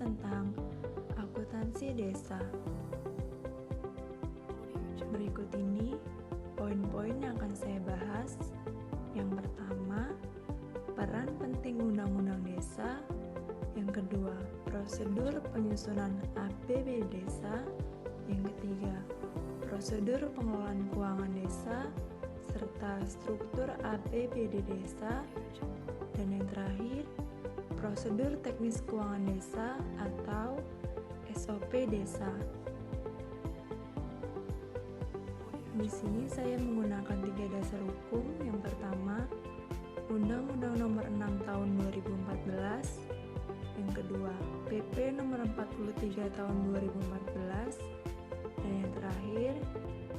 tentang akuntansi desa. Berikut ini poin-poin yang akan saya bahas. Yang pertama, peran penting undang-undang desa. Yang kedua, prosedur penyusunan APBD desa. Yang ketiga, prosedur pengelolaan keuangan desa serta struktur APBD desa. Dan yang terakhir, prosedur teknis keuangan desa atau SOP desa. Di sini saya menggunakan 3 dasar hukum. Yang pertama, Undang-Undang Nomor 6 Tahun 2014. Yang kedua, PP Nomor 43 Tahun 2014. Dan yang terakhir,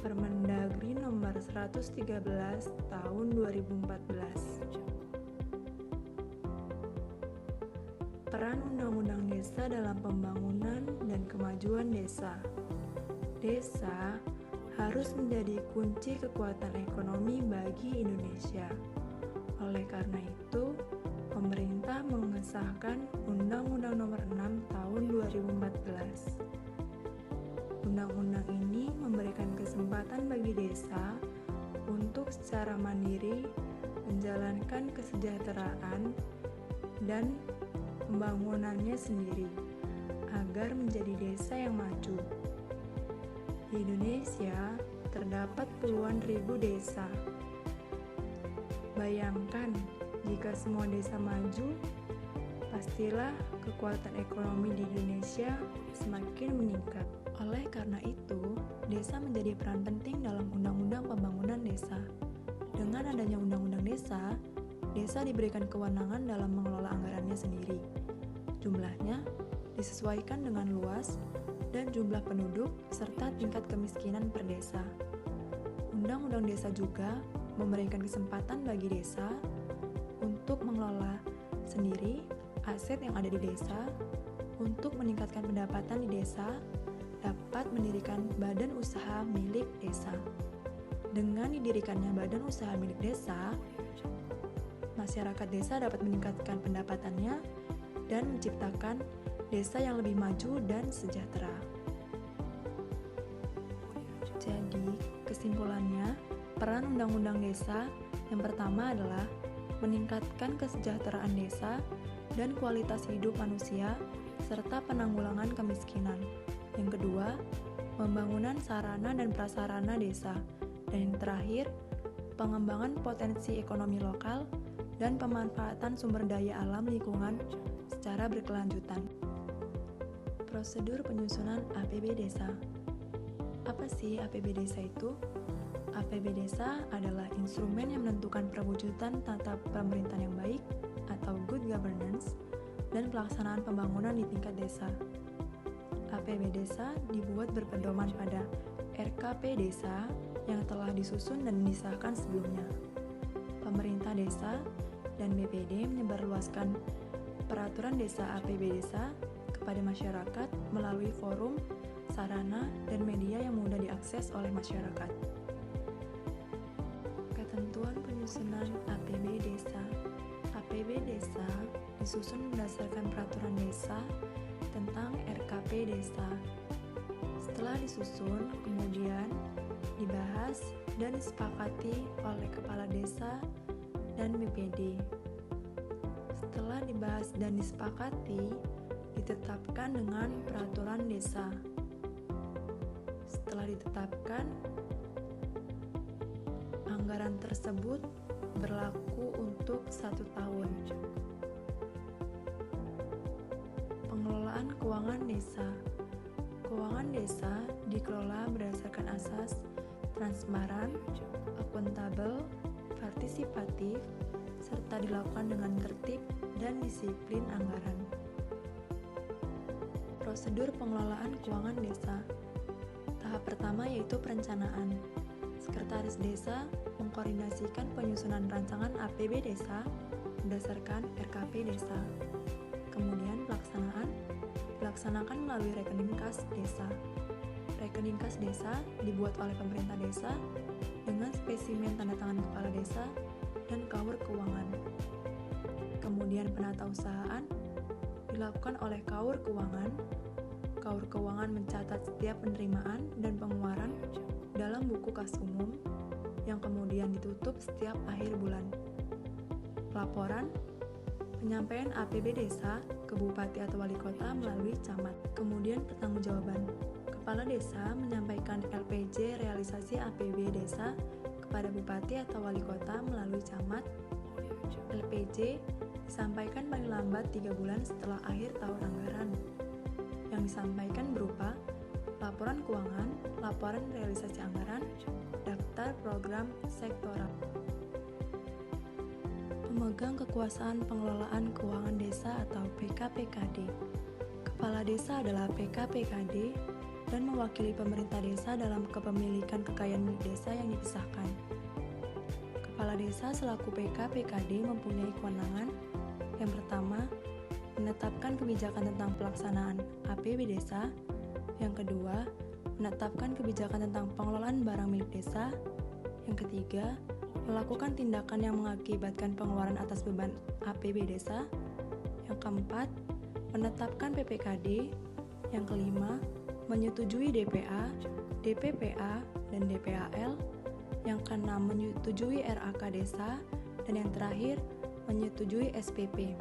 Permendagri Nomor 113 Tahun 2014. Peran Undang-Undang Desa dalam pembangunan dan kemajuan desa. Desa harus menjadi kunci kekuatan ekonomi bagi Indonesia. Oleh karena itu, pemerintah mengesahkan Undang-Undang Nomor 6 Tahun 2014. Undang-undang ini memberikan kesempatan bagi desa untuk secara mandiri menjalankan kesejahteraan dan pembangunannya sendiri agar menjadi desa yang maju. Di Indonesia terdapat puluhan ribu desa. Bayangkan jika semua desa maju, pastilah kekuatan ekonomi di Indonesia semakin meningkat. Oleh karena itu, desa menjadi peran penting dalam Undang-Undang Pembangunan Desa. Dengan adanya Undang-Undang Desa, desa diberikan kewenangan dalam mengelola anggarannya sendiri. Jumlahnya disesuaikan dengan luas dan jumlah penduduk serta tingkat kemiskinan per desa. Undang-Undang Desa juga memberikan kesempatan bagi desa untuk mengelola sendiri aset yang ada di desa, untuk meningkatkan pendapatan di desa, dapat mendirikan badan usaha milik desa. Dengan didirikannya badan usaha milik desa, masyarakat desa dapat meningkatkan pendapatannya dan menciptakan desa yang lebih maju dan sejahtera. Jadi, kesimpulannya, peran Undang-Undang Desa yang pertama adalah meningkatkan kesejahteraan desa dan kualitas hidup manusia serta penanggulangan kemiskinan. Yang kedua, pembangunan sarana dan prasarana desa. Dan yang terakhir, pengembangan potensi ekonomi lokal dan pemanfaatan sumber daya alam lingkungan secara berkelanjutan. Prosedur penyusunan APB Desa. Apa sih APB Desa itu? APB Desa adalah instrumen yang menentukan perwujudan tata pemerintahan yang baik atau good governance dan pelaksanaan pembangunan di tingkat desa. APB Desa dibuat berpedoman pada RKP Desa yang telah disusun dan disahkan sebelumnya. Pemerintah desa dan BPD menyebarluaskan peraturan desa APB Desa kepada masyarakat melalui forum, sarana, dan media yang mudah diakses oleh masyarakat. Ketentuan penyusunan APB Desa. APB Desa disusun berdasarkan peraturan desa tentang RKP Desa. Setelah disusun, kemudian dibahas dan disepakati oleh kepala desa dan BPD. Setelah dibahas dan disepakati, ditetapkan dengan peraturan desa. Setelah ditetapkan, anggaran tersebut berlaku untuk 1 tahun. Pengelolaan keuangan desa. Keuangan desa dikelola berdasarkan asas transparan, akuntabel, partisipatif, serta dilakukan dengan tertib dan disiplin anggaran. Prosedur pengelolaan keuangan desa. Tahap pertama yaitu perencanaan. Sekretaris desa mengkoordinasikan penyusunan rancangan APB desa berdasarkan RKP desa. Kemudian pelaksanaan dilaksanakan melalui rekening kas desa. Rekening kas desa dibuat oleh pemerintah desa dengan spesimen tanda tangan kepala desa dan KAUR keuangan. Kemudian penatausahaan dilakukan oleh Kaur Keuangan. Kaur Keuangan mencatat setiap penerimaan dan pengeluaran dalam buku kas umum yang kemudian ditutup setiap akhir bulan. Laporan penyampaian APB desa ke bupati atau wali kota melalui camat. Kemudian pertanggungjawaban. Kepala desa menyampaikan LPJ realisasi APB desa kepada bupati atau wali kota melalui camat. LPJ disampaikan paling lambat 3 bulan setelah akhir tahun anggaran. Yang disampaikan berupa laporan keuangan, laporan realisasi anggaran, daftar program sektoral. Pemegang kekuasaan pengelolaan keuangan desa atau PKPKD. Kepala desa adalah PKPKD dan mewakili pemerintah desa dalam kepemilikan kekayaan milik desa yang dipisahkan. Kepala desa selaku PKPKD mempunyai kewenangan yang pertama, menetapkan kebijakan tentang pelaksanaan APB desa. Yang kedua, menetapkan kebijakan tentang pengelolaan barang milik desa. Yang ketiga, melakukan tindakan yang mengakibatkan pengeluaran atas beban APB desa. Yang keempat, menetapkan PPKD. Yang kelima, menyetujui DPA, DPPA, dan DPAL. Yang keenam, menyetujui RAK desa. Dan yang terakhir, menyetujui SPP.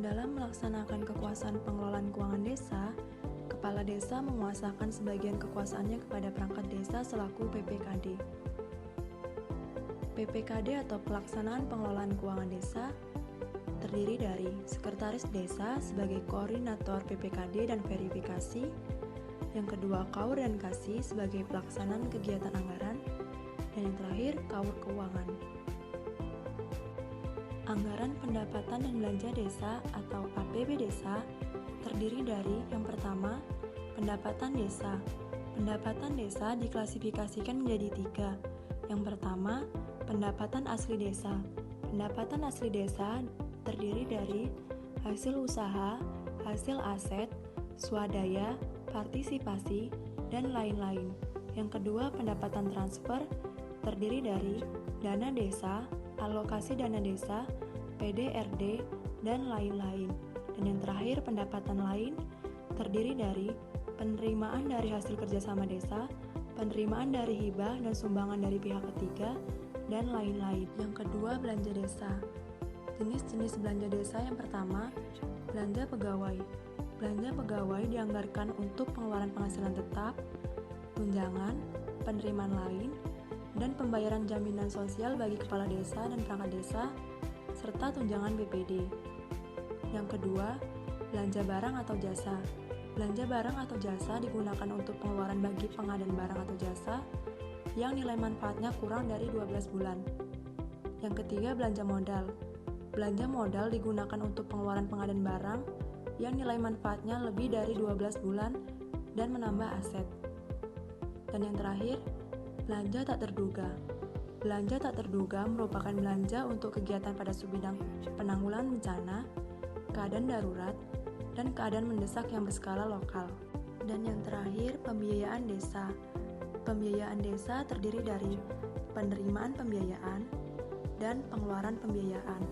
Dalam melaksanakan kekuasaan pengelolaan keuangan desa, kepala desa menguasakan sebagian kekuasaannya kepada perangkat desa selaku PPKD. PPKD atau pelaksanaan pengelolaan keuangan desa terdiri dari sekretaris desa sebagai koordinator PPKD dan verifikasi, yang kedua Kaur dan Kasih sebagai pelaksanaan kegiatan anggaran, dan yang terakhir Kaur Keuangan. Anggaran pendapatan dan belanja desa atau APB desa terdiri dari yang pertama, pendapatan desa. Pendapatan desa diklasifikasikan menjadi 3. Yang pertama, pendapatan asli desa. Pendapatan asli desa terdiri dari hasil usaha, hasil aset, swadaya, partisipasi, dan lain-lain. Yang kedua, pendapatan transfer terdiri dari dana desa, alokasi dana desa, PDRD, dan lain-lain. Dan yang terakhir, pendapatan lain terdiri dari penerimaan dari hasil kerjasama desa, penerimaan dari hibah dan sumbangan dari pihak ketiga, dan lain-lain. Yang kedua, belanja desa. Jenis-jenis belanja desa yang pertama, belanja pegawai. Belanja pegawai dianggarkan untuk pengeluaran penghasilan tetap, tunjangan, penerimaan lain, dan pembayaran jaminan sosial bagi kepala desa dan perangkat desa, serta tunjangan BPD. Yang kedua, belanja barang atau jasa. Belanja barang atau jasa digunakan untuk pengeluaran bagi pengadaan barang atau jasa yang nilai manfaatnya kurang dari 12 bulan. Yang ketiga, belanja modal. Belanja modal digunakan untuk pengeluaran pengadaan barang yang nilai manfaatnya lebih dari 12 bulan dan menambah aset. Dan yang terakhir, belanja tak terduga. Belanja tak terduga merupakan belanja untuk kegiatan pada subbidang penanggulangan bencana, keadaan darurat, dan keadaan mendesak yang berskala lokal. Dan yang terakhir, pembiayaan desa. Pembiayaan desa terdiri dari penerimaan pembiayaan dan pengeluaran pembiayaan.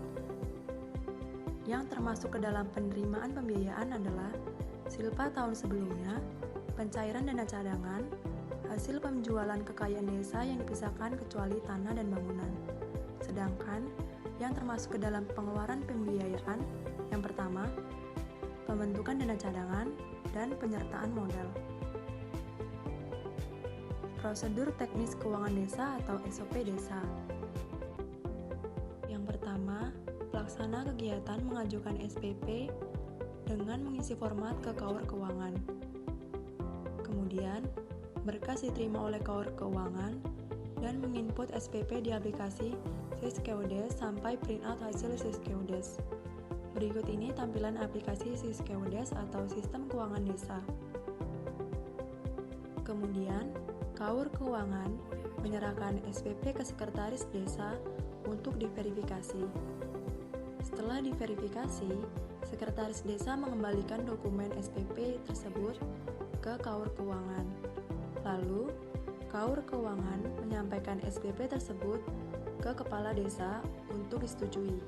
Yang termasuk ke dalam penerimaan pembiayaan adalah silpa tahun sebelumnya, pencairan dana cadangan, hasil penjualan kekayaan desa yang dipisahkan kecuali tanah dan bangunan. Sedangkan yang termasuk ke dalam pengeluaran pembiayaan yang pertama, pembentukan dana cadangan dan penyertaan modal. Prosedur teknis keuangan desa atau SOP desa. Yang pertama, pelaksana kegiatan mengajukan SPP dengan mengisi format ke Kaur Keuangan. Kemudian, berkas diterima oleh Kaur Keuangan dan menginput SPP di aplikasi Siskeodes sampai printout hasil Siskeodes. Berikut ini tampilan aplikasi Siskeodes atau Sistem Keuangan Desa. Kemudian, Kaur Keuangan menyerahkan SPP ke sekretaris desa untuk diverifikasi. Setelah diverifikasi, sekretaris desa mengembalikan dokumen SPP tersebut ke Kaur Keuangan. Lalu, Kaur Keuangan menyampaikan SPP tersebut ke kepala desa untuk disetujui.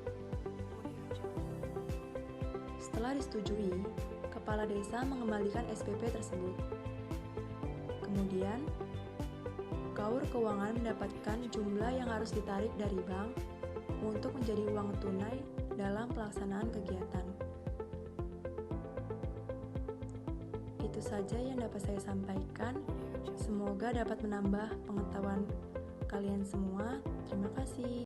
Setelah disetujui, kepala desa mengembalikan SPP tersebut. Kemudian, Kaur Keuangan mendapatkan jumlah yang harus ditarik dari bank untuk menjadi uang tunai dalam pelaksanaan kegiatan. Itu saja yang dapat saya sampaikan. Semoga dapat menambah pengetahuan kalian semua. Terima kasih.